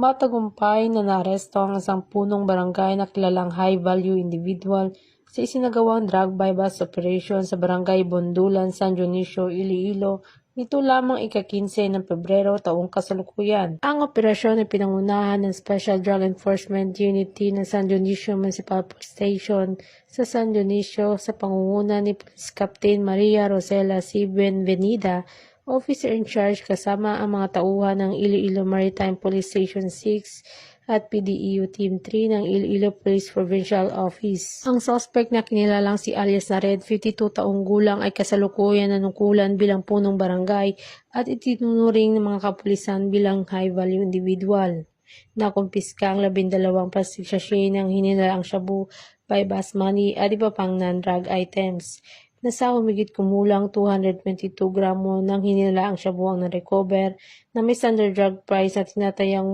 Matagumpay na naaresto ang isang punong barangay na kilalang high-value individual sa isinagawang drug bypass operation sa barangay Bondulan, San Dionisio, Iloilo nito lamang ika-15 ng Pebrero taong kasalukuyan. Ang operasyon ay pinangunahan ng Special Drug Enforcement Unity ng San Dionisio Municipal Police Station sa San Dionisio sa pangunguna ni Police Captain Maria Rosela C. Buenvenida, Officer in Charge kasama ang mga tauhan ng Iloilo Maritime Police Station 6 at PDEU Team 3 ng Iloilo Police Provincial Office. Ang suspect na kinilalang si alias Nared, 52 taong gulang ay kasalukuyan nanukulan bilang punong barangay at itinunuring ng mga kapulisan bilang high-value individual. Nakumpiska ang 12 plastic sachet ng hinirang shabu, bypass money at iba pang non-drug items. Nasa humigit kumulang 222 gramo ng hinirang shabu ang na-recover na may standard drug price na tinatayang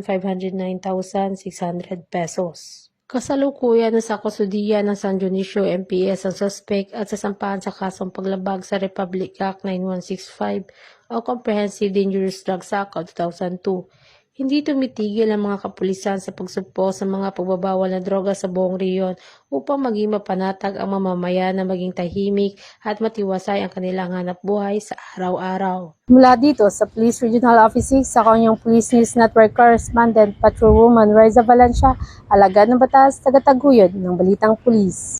1,509,600 pesos. Kasalukuyan sa kustudiya ng San Dionisio MPS ang suspect at sasampahan sa kasong paglabag sa Republic Act 9165 o Comprehensive Dangerous Drugs Act of 2002. Hindi tumitigil ang mga kapulisan sa pagsugpo sa mga pagbabawal na droga sa buong rehiyon upang maging mapanatag ang mamamayan na maging tahimik at matiwasay ang kanilang hanap buhay sa araw-araw. Mula dito sa Police Regional Office 6, ako ang iyong Police News Network Correspondent Patrolwoman Raiza Valencia, alagad ng batas, tagataguyod ng Balitang Pulis.